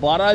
12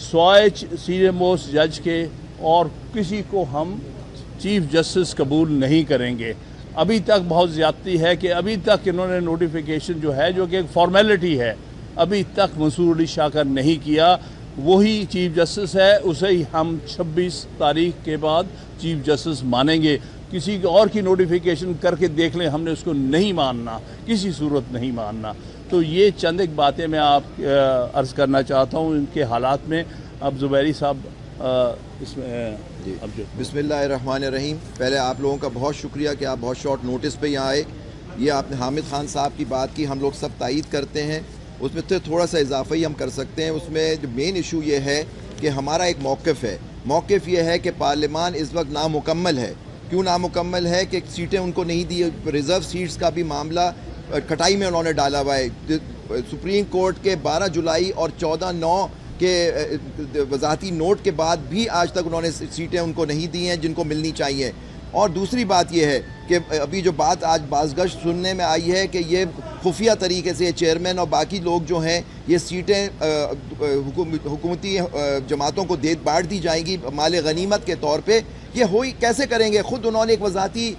سوائے senior most جج کے اور کسی کو ہم چیف جسٹس قبول نہیں کریں گے. ابھی تک بہت زیادتی ہے کہ ابھی تک انہوں نے نوٹیفیکیشن جو ہے جو کہ ایک فارمیلٹی ہے ابھی تک منصور علی شاہ کا نہیں کیا. وہی چیف جسٹس ہے, اسے ہی ہم 26 تاریخ کے بعد چیف جسٹس مانیں گے. کسی اور کی نوٹیفیکیشن کر کے دیکھ لیں, ہم نے اس کو نہیں ماننا, کسی صورت نہیں ماننا. تو یہ چند ایک باتیں میں آپ عرض کرنا چاہتا ہوں ان کے حالات میں. اب زبیری صاحب اس میں جی. بسم اللہ الرحمن الرحیم. پہلے آپ لوگوں کا بہت شکریہ کہ آپ بہت شارٹ نوٹس پہ یہاں آئے. یہ آپ نے حامد خان صاحب کی بات کی, ہم لوگ سب تائید کرتے ہیں. اس میں تھوڑا سا اضافہ ہی ہم کر سکتے ہیں. اس میں جو مین ایشو یہ ہے کہ ہمارا ایک موقف ہے. موقف یہ ہے کہ پارلیمان اس وقت نامکمل ہے. کیوں نامکمل ہے؟ کہ سیٹیں ان کو نہیں دی. ریزرو سیٹس کا بھی معاملہ کٹائی میں انہوں نے ڈالا ہوا ہے. سپریم کورٹ کے 12 جولائی اور 14/9 کے وضاحتی نوٹ کے بعد بھی آج تک انہوں نے سیٹیں ان کو نہیں دی ہیں جن کو ملنی چاہیے. اور دوسری بات یہ ہے کہ ابھی جو بات آج بازگشت سننے میں آئی ہے کہ یہ خفیہ طریقے سے چیئرمین اور باقی لوگ جو ہیں یہ سیٹیں حکومتی جماعتوں کو بانٹ دی جائیں گی مال غنیمت کے طور پہ. یہ ہوئی کیسے کریں گے؟ خود انہوں نے ایک وضاحتی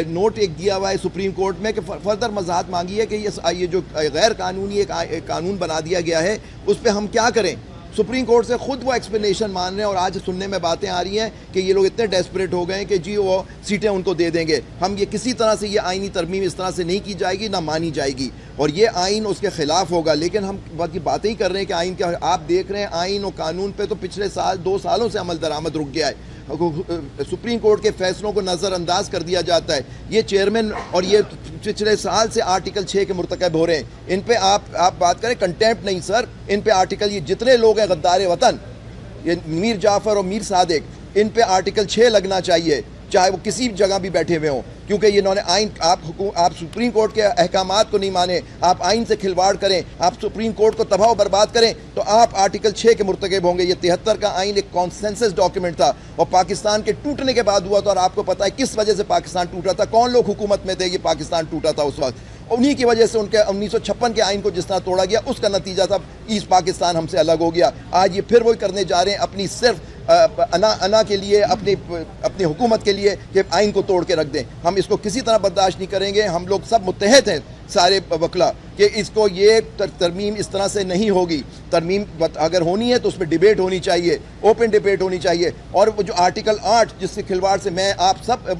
نوٹ ایک دیا ہوا ہے سپریم کورٹ میں کہ فردر وضاحت مانگی ہے کہ یہ جو غیر قانونی ایک قانون بنا دیا گیا ہے اس پہ ہم کیا کریں. سپریم کورٹ سے خود وہ ایکسپلینیشن مان رہے ہیں اور آج سننے میں باتیں آ رہی ہیں کہ یہ لوگ اتنے ڈیسپریٹ ہو گئے ہیں کہ جی وہ سیٹیں ان کو دے دیں گے. ہم یہ کسی طرح سے یہ آئینی ترمیم اس طرح سے نہیں کی جائے گی, نہ مانی جائے گی, اور یہ آئین اس کے خلاف ہوگا. لیکن ہم باتیں ہی کر رہے ہیں کہ آئین کا آپ دیکھ رہے ہیں آئین و قانون پہ تو پچھلے 2 سالوں سے عمل درآمد رک گیا ہے. سپریم کورٹ کے فیصلوں کو نظر انداز کر دیا جاتا ہے. یہ چیئرمین اور یہ پچھلے سال سے آرٹیکل 6 کے مرتکب ہو رہے ہیں. ان پہ آپ بات کریں کنٹیمپٹ نہیں سر, ان پہ آرٹیکل یہ جتنے لوگ ہیں غدار وطن, یہ میر جعفر اور میر صادق, ان پہ آرٹیکل 6 لگنا چاہیے چاہے وہ کسی جگہ بھی بیٹھے ہوئے ہوں. کیونکہ یہ انہوں نے آئین آپ سپریم کورٹ کے احکامات کو نہیں مانے, آپ آئین سے کھلواڑ کریں, آپ سپریم کورٹ کو تباہ و برباد کریں تو آپ آرٹیکل 6 کے مرتکب ہوں گے. یہ 73 کا آئین ایک کانسنسس ڈاکیومنٹ تھا اور پاکستان کے ٹوٹنے کے بعد ہوا تھا, اور آپ کو پتہ ہے کس وجہ سے پاکستان ٹوٹا تھا, کون لوگ حکومت میں تھے, یہ پاکستان ٹوٹا تھا اس وقت. انہی کی وجہ سے ان کے 1956 کے آئین کو جس طرح توڑا گیا اس کا نتیجہ تھا ایسٹ پاکستان ہم سے الگ ہو گیا. آج یہ پھر وہی کرنے جا رہے ہیں اپنی صرف انا کے لیے, اپنی حکومت کے لیے کہ آئین کو توڑ کے رکھ دیں. ہم اس کو کسی طرح برداشت نہیں کریں گے. ہم لوگ سب متحد ہیں سارے وکلا کہ اس کو یہ ترمیم اس طرح سے نہیں ہوگی. ترمیم اگر ہونی ہے تو اس میں ڈیبیٹ ہونی چاہیے, اوپن ڈیبیٹ ہونی چاہیے. اور وہ جو آرٹیکل 8 جس کے کھلواڑ سے میں آپ سب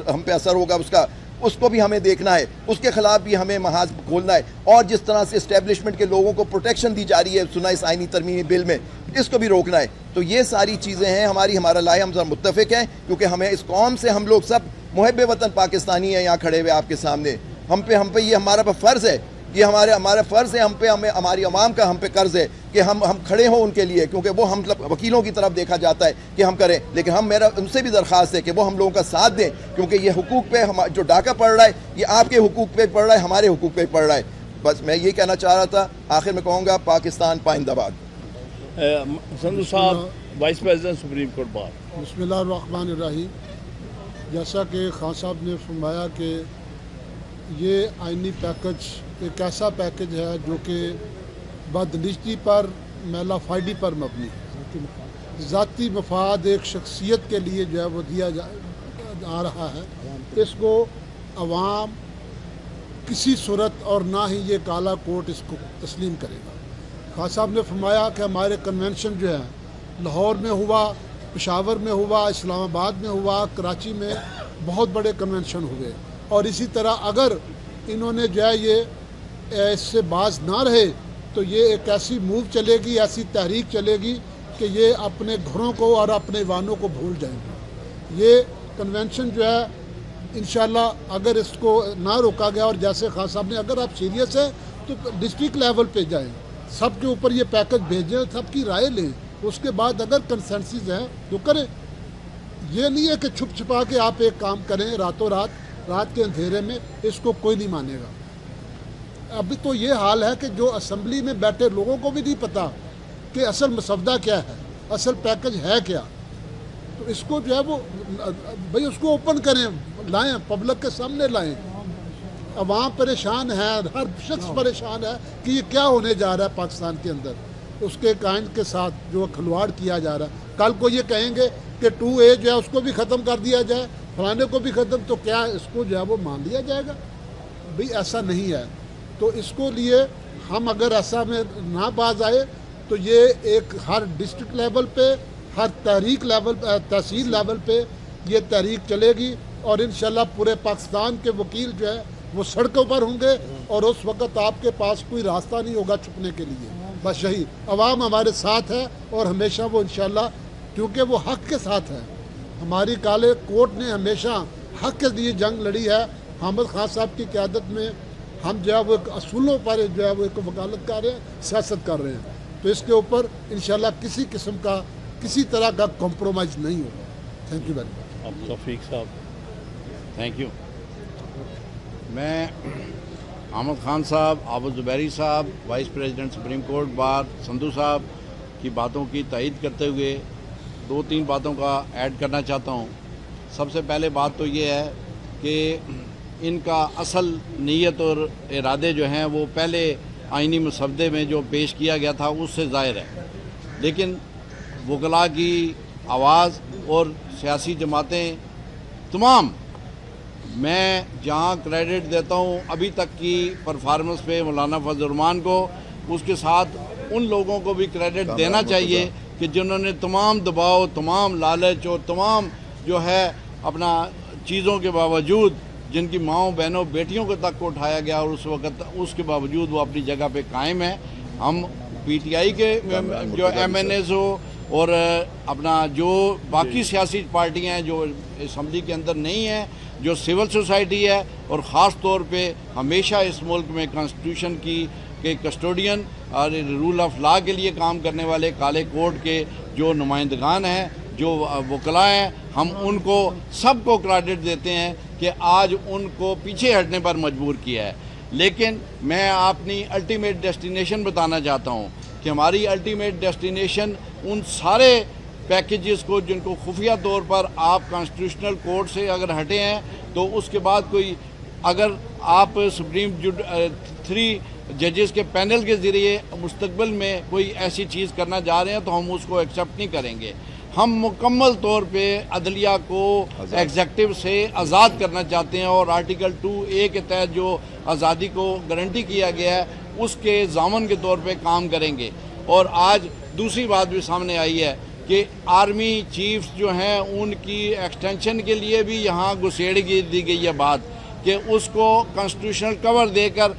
ہم پہ اثر ہوگا اس کو بھی ہمیں دیکھنا ہے, اس کے خلاف بھی ہمیں محاذ کھولنا ہے. اور جس طرح سے اسٹیبلشمنٹ کے لوگوں کو پروٹیکشن دی جا رہی ہے سنا اس آئینی ترمیمی بل میں, اس کو بھی روکنا ہے. تو یہ ساری چیزیں ہیں ہمارا لائحہ, ہم سب متفق ہیں کیونکہ ہمیں اس قوم سے ہم لوگ سب محب وطن پاکستانی ہیں یہاں کھڑے ہوئے آپ کے سامنے. ہم پہ یہ ہمارا فرض ہے, یہ ہمارا فرض ہے, ہمیں ہماری عوام کا ہم پہ قرض ہے کہ ہم کھڑے ہوں ان کے لیے, کیونکہ وہ ہم وکیلوں کی طرف دیکھا جاتا ہے کہ ہم کریں. لیکن میرا ان سے بھی درخواست ہے کہ وہ ہم لوگوں کا ساتھ دیں, کیونکہ یہ حقوق پہ جو ڈاکہ پڑ رہا ہے یہ آپ کے حقوق پہ پڑ رہا ہے, ہمارے حقوق پہ پڑ رہا ہے. بس میں یہ کہنا چاہ رہا تھا. آخر میں کہوں گا پاکستان پائندہ باد. سندھو صاحب vice president supreme court bar. بسم اللہ الرحمن الرحیم. جیسا کہ خان صاحب نے فرمایا کہ یہ آئینی پیکج ایک ایسا پیکج ہے جو کہ بدنجتی پر میلا فائدی پر مبنی ہے. ذاتی مفاد ایک شخصیت کے لیے جو ہے وہ دیا آ رہا ہے. اس کو عوام کسی صورت اور نہ ہی یہ کالا کوٹ اس کو تسلیم کرے گا. خان صاحب نے فرمایا کہ ہمارے کنونشن جو ہیں لاہور میں ہوا, پشاور میں ہوا, اسلام آباد میں ہوا, کراچی میں بہت بڑے کنونشن ہوئے. اور اسی طرح اگر انہوں نے جو ہے یہ اس سے باز نہ رہے تو یہ ایک ایسی موو چلے گی, ایسی تحریک چلے گی کہ یہ اپنے گھروں کو اور اپنے ایوانوں کو بھول جائیں گے. یہ کنونشن جو ہے انشاءاللہ اگر اس کو نہ روکا گیا, اور جیسے خان صاحب نے اگر آپ سیریس ہیں تو ڈسٹرکٹ لیول پہ جائیں, سب کے اوپر یہ پیکج بھیجیں, سب کی رائے لیں, اس کے بعد اگر کنسنسس ہیں تو کریں. یہ نہیں ہے کہ چھپ چھپا کے آپ ایک کام کریں راتوں رات کے اندھیرے میں, اس کو کوئی نہیں مانے گا. ابھی تو یہ حال ہے کہ جو اسمبلی میں بیٹھے لوگوں کو بھی نہیں پتہ کہ اصل مسودہ کیا ہے, اصل پیکج ہے کیا. تو اس کو جو ہے وہ بھئی اس کو اوپن کریں, لائیں, پبلک کے سامنے لائیں. عوام پریشان ہے, ہر شخص پریشان ہے کہ یہ کیا ہونے جا رہا ہے پاکستان کے اندر. اس کے قائد کے ساتھ جو کھلواڑ کیا جا رہا ہے. کل کو یہ کہیں گے کہ 2A جو ہے اس کو بھی ختم کر دیا جائے, فلانے کو بھی ختم, تو کیا اس کو جو ہے وہ مان لیا جائے گا؟ بھئی ایسا نہیں ہے. تو اس کو لیے ہم اگر ایسا میں نہ باز آئے تو یہ ایک ہر ڈسٹرکٹ لیول پہ, ہر تحریک لیول, تحصیل لیول پہ یہ تحریک چلے گی, اور انشاءاللہ پورے پاکستان کے وکیل جو ہے وہ سڑکوں پر ہوں گے, اور اس وقت آپ کے پاس کوئی راستہ نہیں ہوگا چھپنے کے لیے. بس یہی, عوام ہمارے ساتھ ہے اور ہمیشہ وہ انشاءاللہ, کیونکہ وہ حق کے ساتھ ہے. ہماری کالے کوٹ نے ہمیشہ حق کے لیے جنگ لڑی ہے. حامد خان صاحب کی قیادت میں ہم جو ہے وہ ایک اصولوں پر جو ہے وہ ایک وکالت کر رہے ہیں, سیاست کر رہے ہیں. تو اس کے اوپر انشاءاللہ کسی قسم کا, کسی طرح کا کمپرومائز نہیں ہوگا. تھینک یو ویری مچ. اب توفیق صاحب. Thank you. میں حامد خان صاحب, عابد زبیری صاحب, vice president supreme court bar, Sindhu صاحب کی باتوں کی تائید کرتے ہوئے 2-3 باتوں کا ایڈ کرنا چاہتا ہوں. سب سے پہلے بات تو یہ ہے کہ ان کا اصل نیت اور ارادے جو ہیں وہ پہلے آئینی مسودے میں جو پیش کیا گیا تھا اس سے ظاہر ہے, لیکن وکلاء کی آواز اور سیاسی جماعتیں تمام, میں جہاں کریڈٹ دیتا ہوں ابھی تک کی پرفارمنس پہ مولانا فضل الرحمان کو, اس کے ساتھ ان لوگوں کو بھی کریڈٹ دینا چاہیے کہ جنہوں نے تمام دباؤ, تمام لالچ اور تمام جو ہے اپنا چیزوں کے باوجود, جن کی ماؤں, بہنوں, بیٹیوں کو تک کو اٹھایا گیا, اور اس وقت اس کے باوجود وہ اپنی جگہ پہ قائم ہیں. ہم پی ٹی آئی کے جو ایم این ایز ہو اور اپنا جو باقی سیاسی پارٹیاں ہیں جو اسمبلی کے اندر نہیں ہیں, جو سول سوسائٹی ہے, اور خاص طور پہ ہمیشہ اس ملک میں کانسٹیٹیوشن کی کے کسٹوڈین اور رول آف لا کے لیے کام کرنے والے کالے کوٹ کے جو نمائندگان ہیں, جو وکلاء ہیں, ہم ان کو سب کو کریڈٹ دیتے ہیں کہ آج ان کو پیچھے ہٹنے پر مجبور کیا ہے. لیکن میں اپنی الٹیمیٹ ڈیسٹینیشن بتانا چاہتا ہوں کہ ہماری الٹیمیٹ ڈیسٹینیشن ان سارے پیکیجز کو جن کو خفیہ طور پر آپ کانسٹیٹیوشنل کورٹ سے اگر ہٹے ہیں تو اس کے بعد کوئی, اگر آپ سپریم 3 ججز کے پینل کے ذریعے مستقبل میں کوئی ایسی چیز کرنا جا رہے ہیں تو ہم اس کو ایکسیپٹ نہیں کریں گے. ہم مکمل طور پہ عدلیہ کو ایگزیکٹو سے آزاد کرنا چاہتے ہیں, اور آرٹیکل 2A کے تحت جو آزادی کو گارنٹی کیا گیا ہے اس کے ضامن کے طور پہ کام کریں گے. اور آج دوسری بات بھی سامنے آئی ہے کہ آرمی چیفز جو ہیں ان کی ایکسٹینشن کے لیے بھی یہاں گسیڑ دی گئی ہے بات کہ اس کو کانسٹیٹیوشنل کور دے کر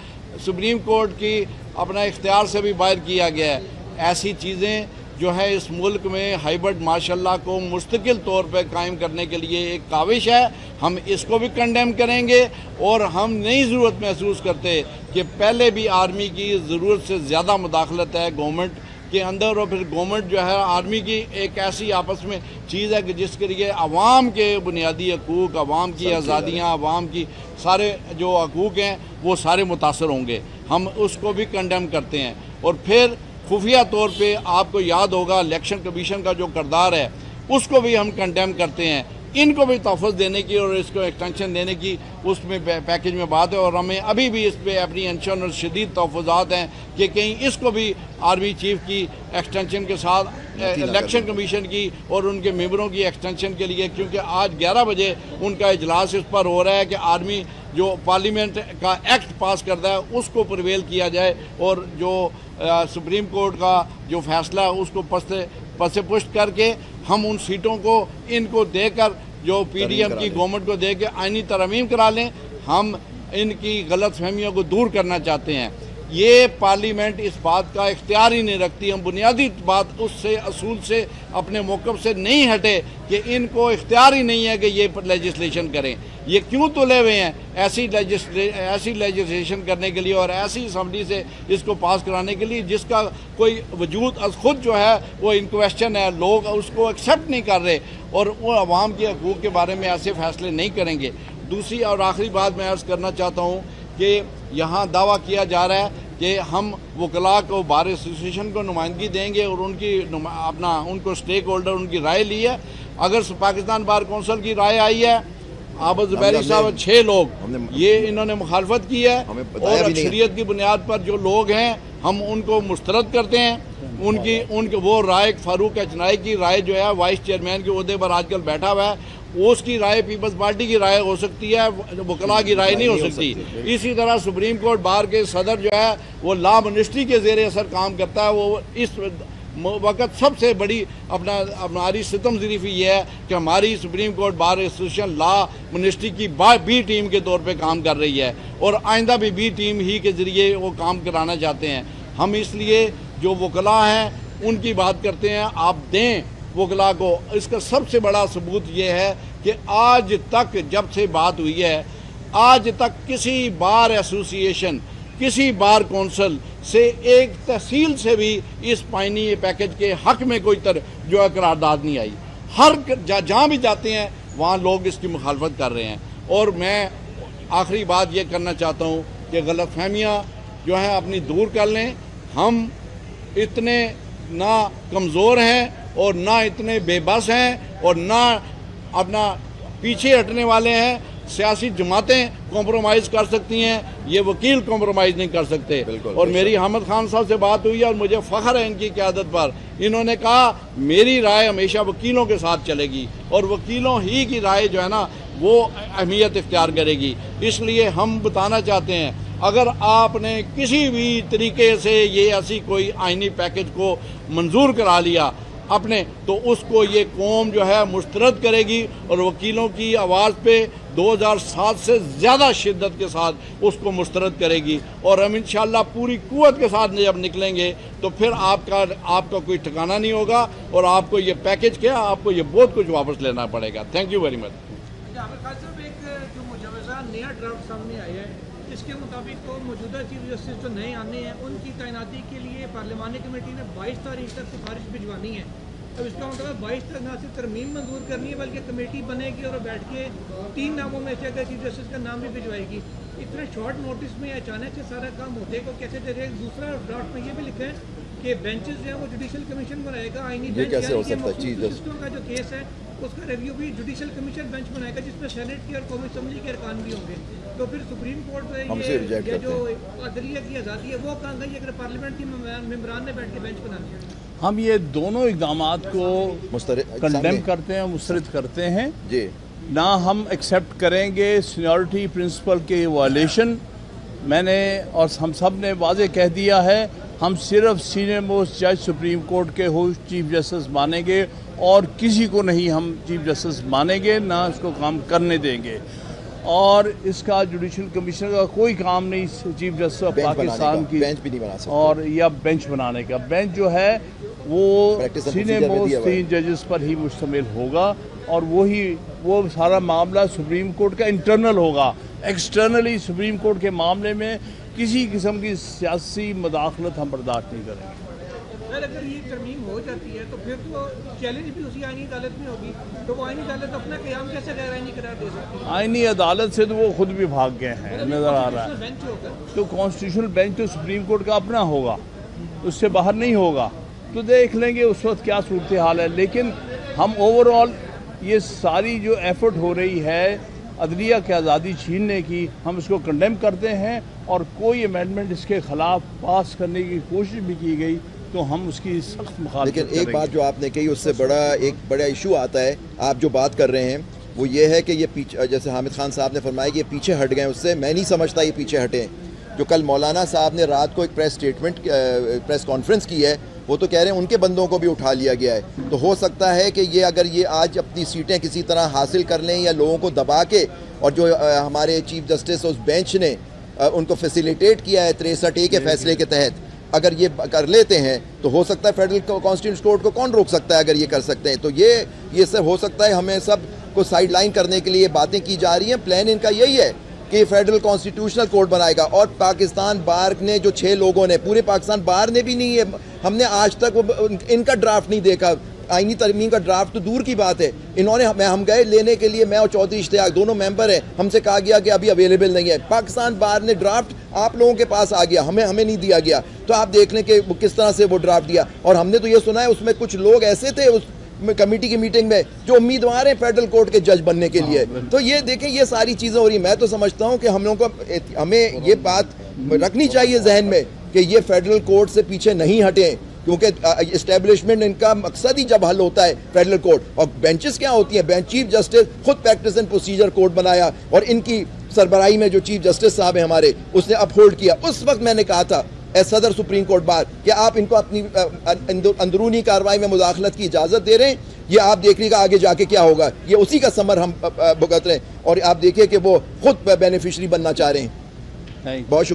سپریم کورٹ کی اپنا اختیار سے بھی باہر کیا گیا ہے. ایسی چیزیں جو ہے اس ملک میں ہائیبرڈ ماشاء اللہ کو مستقل طور پہ قائم کرنے کے لیے ایک کاوش ہے. ہم اس کو بھی کنڈیم کریں گے, اور ہم نئی ضرورت محسوس کرتے کہ پہلے بھی آرمی کی ضرورت سے زیادہ مداخلت ہے گورنمنٹ کے اندر, اور پھر گورنمنٹ جو ہے آرمی کی ایک ایسی آپس میں چیز ہے کہ جس کے لیے عوام کے بنیادی حقوق, عوام کی آزادیاں, عوام کی سارے جو حقوق ہیں وہ سارے متاثر ہوں گے. ہم اس کو بھی کنڈیم کرتے ہیں. اور پھر خفیہ طور پہ آپ کو یاد ہوگا الیکشن کمیشن کا جو کردار ہے اس کو بھی ہم کنڈیم کرتے ہیں. ان کو بھی تحفظ دینے کی اور اس کو ایکسٹینشن دینے کی اس میں پیکیج میں بات ہے, اور ہمیں ابھی بھی اس پہ اپریہنشن اور شدید تحفظات ہیں کہ کہیں اس کو بھی آرمی چیف کی ایکسٹینشن کے ساتھ الیکشن کمیشن کی اور ان کے ممبروں کی ایکسٹینشن کے لیے, کیونکہ آج 11 بجے ان کا اجلاس اس پر ہو رہا ہے کہ آرمی جو پارلیمنٹ کا ایکٹ پاس کرتا ہے اس کو پرویل کیا جائے, اور جو سپریم کورٹ کا جو فیصلہ ہے اس کو پس پشت کر کے ہم ان سیٹوں کو ان کو دے کر جو پی ڈی ایم کی گورنمنٹ کو دے کے آئینی ترمیم کرا لیں. ہم ان کی غلط فہمیوں کو دور کرنا چاہتے ہیں. یہ پارلیمنٹ اس بات کا اختیار ہی نہیں رکھتی. ہم بنیادی بات اس سے اصول سے اپنے موقف سے نہیں ہٹے کہ ان کو اختیار ہی نہیں ہے کہ یہ لیجسلیشن کریں. یہ کیوں تلے ہوئے ہیں ایسی لیجسلیشن کرنے کے لیے اور ایسی اسمبلی سے اس کو پاس کرانے کے لیے جس کا کوئی وجود از خود جو ہے وہ ان کویسچن ہے. لوگ اس کو ایکسیپٹ نہیں کر رہے اور وہ عوام کے حقوق کے بارے میں ایسے فیصلے نہیں کریں گے. دوسری اور آخری بات میں عرض کرنا چاہتا ہوں کہ یہاں دعویٰ کیا جا رہا ہے کہ ہم وکلاء کو بار ایسوسیشن کو نمائندگی دیں گے اور ان کی ان کو سٹیک ہولڈر ان کی رائے لی ہے. اگر پاکستان بار کونسل کی رائے آئی ہے, عابد زبیری صاحب 6 لوگ یہ انہوں نے مخالفت کی ہے, اور اکثریت کی بنیاد پر جو لوگ ہیں ہم ان کو مسترد کرتے ہیں. ان کی وہ رائے فاروق اچنائی کی رائے جو ہے وائس چیئرمین کے عہدے پر آج کل بیٹھا ہوا ہے, اس کی رائے پیپلز پارٹی کی رائے ہو سکتی ہے, وکلاء کی رائے نہیں ہو سکتی. اسی طرح سپریم کورٹ بار کے صدر جو ہے وہ لا منسٹری کے زیر اثر کام کرتا ہے. وہ اس وقت سب سے بڑی ہماری ستم ظریفی یہ ہے کہ ہماری سپریم کورٹ بار ایسوسیشن لا منسٹری کی بی ٹیم کے طور پہ کام کر رہی ہے, اور آئندہ بھی بی ٹیم ہی کے ذریعے وہ کام کرانا چاہتے ہیں. ہم اس لیے جو وکلاء ہیں ان کی بات کرتے ہیں, آپ دیں وکلاء کو. اس کا سب سے بڑا ثبوت یہ ہے کہ آج تک جب سے بات ہوئی ہے, آج تک کسی بار ایسوسیشن, کسی بار کونسل سے ایک تحصیل سے بھی اس آئینی پیکج کے حق میں کوئی جو ہے قرارداد نہیں آئی. ہر جہاں بھی جاتے ہیں وہاں لوگ اس کی مخالفت کر رہے ہیں. اور میں آخری بات یہ کرنا چاہتا ہوں کہ غلط فہمیاں جو ہیں اپنی دور کر لیں. ہم اتنے نہ کمزور ہیں اور نہ اتنے بے بس ہیں اور نہ اپنا پیچھے ہٹنے والے ہیں. سیاسی جماعتیں کمپرومائز کر سکتی ہیں, یہ وکیل کمپرومائز نہیں کر سکتے. اور میری حامد خان صاحب سے بات ہوئی ہے اور مجھے فخر ہے ان کی قیادت پر. انہوں نے کہا میری رائے ہمیشہ وکیلوں کے ساتھ چلے گی اور وکیلوں ہی کی رائے جو ہے نا وہ اہمیت اختیار کرے گی. اس لیے ہم بتانا چاہتے ہیں اگر آپ نے کسی بھی طریقے سے یہ ایسی کوئی آئینی پیکج کو منظور کرا لیا اپنے, تو اس کو یہ قوم جو ہے مسترد کرے گی اور وکیلوں کی آواز پہ 2007 سے زیادہ شدت کے ساتھ اس کو مسترد کرے گی. اور ہم انشاءاللہ پوری قوت کے ساتھ جب نکلیں گے تو پھر آپ کا کوئی ٹھکانہ نہیں ہوگا اور آپ کو یہ پیکج کیا, آپ کو یہ بہت کچھ واپس لینا پڑے گا. Thank you very much. ایک جو مجوزہ نیا ڈرافٹ سامنے آیا ہے اس کے مطابق موجودہ چیف جسٹس جو نئے آنے ہیں ان کی تعیناتی کے لیے پارلیمانی کمیٹی نے 22 تاریخ تک سفارش بھجوانی ہے. اب اس کا مطلب 22 تک نہ صرف ترمیم منظور کرنی ہے بلکہ کمیٹی بنے گی اور بیٹھ کے 3 ناموں میں سے اگر چیف جسٹس کا نام بھی بھجوائے گی. اتنے شارٹ نوٹس میں اچانک سے سارا کام ہوتے کو کیسے دے رہے. دوسرا ڈرافٹ میں یہ بھی لکھا ہے کہ بینچز جو ہیں وہ جوڈیشل کمیشن بنائے گا. آئینی بینچ کا جو کیس ہے اس کا ریویو بھی جوڈیشل کمشن بینچ بنائے گا جس میں سینٹ کی اور قومی اسمبلی کے ارکان بھی ہوں گے. تو پھر سپریم کورٹ میں یہ جو عدلیہ کی آزادی ہے وہ کہاں گئی اگر پارلیمنٹ کی ممبران نے بیٹھ کے بینچ بنا دیا. ہم یہ دونوں اقدامات کو کنڈیم کرتے ہیں, مسترد کرتے ہیں. جی نہ ہم ایکسیپٹ کریں گے سینیورٹی پرنسپل کے وائلیشن. میں نے اور ہم سب نے واضح کہہ دیا ہے ہم صرف سینئر موسٹ جج سپریم کورٹ کے ہوسٹ چیف جسٹس مانیں گے اور کسی کو نہیں ہم چیف جسٹس مانیں گے, نہ اس کو کام کرنے دیں گے. اور اس کا جوڈیشل کمیشن کا کوئی کام نہیں چیف جسٹس آف پاکستان کی اور یا بینچ بنانے کا. بینچ جو ہے وہ سینئر موسٹ 3 ججز پر ہی مشتمل ہوگا اور وہ سارا معاملہ سپریم کورٹ کا انٹرنل ہوگا. ایکسٹرنلی سپریم کورٹ کے معاملے میں کسی قسم کی سیاسی مداخلت ہم برداشت نہیں کریں گے. اگر یہ ترمیم ہو جاتی ہے تو پھر تو چیلنج بھی اسی آئینی عدالت میں ہوگی, تو وہ آئینی عدالت اپنا قیام کیسے غیر آئینی قرار دے سکتی ہے؟ آئینی عدالت سے تو وہ خود بھی بھاگ گئے ہیں, نظر آ رہا ہے. تو کانسٹیٹیوشنل بینچ تو سپریم کورٹ کا اپنا ہوگا, اس سے باہر نہیں ہوگا. تو دیکھ لیں گے اس وقت کیا صورتحال ہے. لیکن ہم اوور آل یہ ساری جو ایفرٹ ہو رہی ہے عدلیہ کی آزادی چھیننے کی, ہم اس کو کنڈیم کرتے ہیں. اور کوئی امینڈمنٹ اس کے خلاف پاس کرنے کی کوشش بھی کی گئی تو ہم اس کی سخت مخالفت کریں گے. لیکن ایک بات جو آپ نے کہی اس سے ایک بڑا ایشو آتا ہے. آپ جو بات کر رہے ہیں وہ یہ ہے کہ یہ پیچھے, جیسے حامد خان صاحب نے فرمایا کہ یہ پیچھے ہٹ گئے, اس سے میں نہیں سمجھتا یہ پیچھے ہٹے. جو کل مولانا صاحب نے رات کو ایک پریس کانفرنس کی ہے وہ تو کہہ رہے ہیں ان کے بندوں کو بھی اٹھا لیا گیا ہے. تو ہو سکتا ہے کہ یہ اگر یہ آج اپنی سیٹیں کسی طرح حاصل کر لیں یا لوگوں کو دبا کے, اور جو ہمارے چیف جسٹس اس بینچ نے ان کو فیسیلیٹیٹ کیا ہے 63A کے فیصلے کے تحت, اگر یہ کر لیتے ہیں تو ہو سکتا ہے فیڈرل کانسٹیٹیوشن کورٹ کو کون روک سکتا ہے اگر یہ کر سکتے ہیں. تو یہ سب ہو سکتا ہے ہمیں سب کو سائڈ لائن کرنے کے لیے باتیں کی جا رہی ہیں. پلان ان کا یہی ہے کہ فیڈرل کانسٹیٹیوشنل کورٹ بنائے گا. اور پاکستان بار نے جو 6 لوگوں نے, پورے پاکستان بار نے بھی نہیں ہے, ہم نے آج تک ان کا ڈرافٹ نہیں دیکھا. آئینی ترمیم کا ڈرافٹ تو دور کی بات ہے. انہوں نے ہم گئے لینے کے لیے, میں اور چودھری اشتیاق دونوں ممبر ہیں, ہم سے کہا گیا کہ ابھی اویلیبل نہیں ہے. پاکستان بار نے ڈرافٹ آپ لوگوں کے پاس آ گیا, ہمیں نہیں دیا گیا. تو آپ دیکھ لیں کہ کس طرح سے وہ ڈرافٹ دیا. اور ہم نے تو یہ سنا ہے اس میں کچھ لوگ ایسے تھے اس کمیٹی کی میٹنگ میں جو امیدوار ہیں فیڈرل کورٹ کے جج بننے کے لیے. تو یہ دیکھیں یہ ساری چیزیں ہو رہی ہیں. میں تو سمجھتا ہوں کہ ہم لوگوں کو ہمیں یہ بات رکھنی چاہیے ذہن میں کہ کہ یہ فیڈرل کورٹ سے پیچھے نہیں ہٹیں، کیونکہ اسٹیبلشمنٹ ان کا مقصد ہی جب حل ہوتا ہے فیڈرل کورٹ. اور بینچز کیا ہوتی ہیں؟ بینچ چیف جسٹس خود پریکٹس اینڈ پروسیجر کورٹ بنایا اور ان کی سربراہی میں جو چیف جسٹس صاحب ہیں ہمارے، اس نے اپہولڈ کیا. اس وقت میں نے کہا تھا اے صدر سپریم کورٹ بار کہ آپ ان کو اپنی اندرونی کارروائی میں مداخلت کی اجازت دے رہے ہیں، یہ آپ دیکھ لیے گا آگے جا کے کیا ہوگا. یہ اسی کا ثمر ہم بھگت رہے ہیں اور آپ دیکھیے کہ وہ خود بینیفیشری بننا چاہ رہے ہیں. Thank you. بہت شکریہ.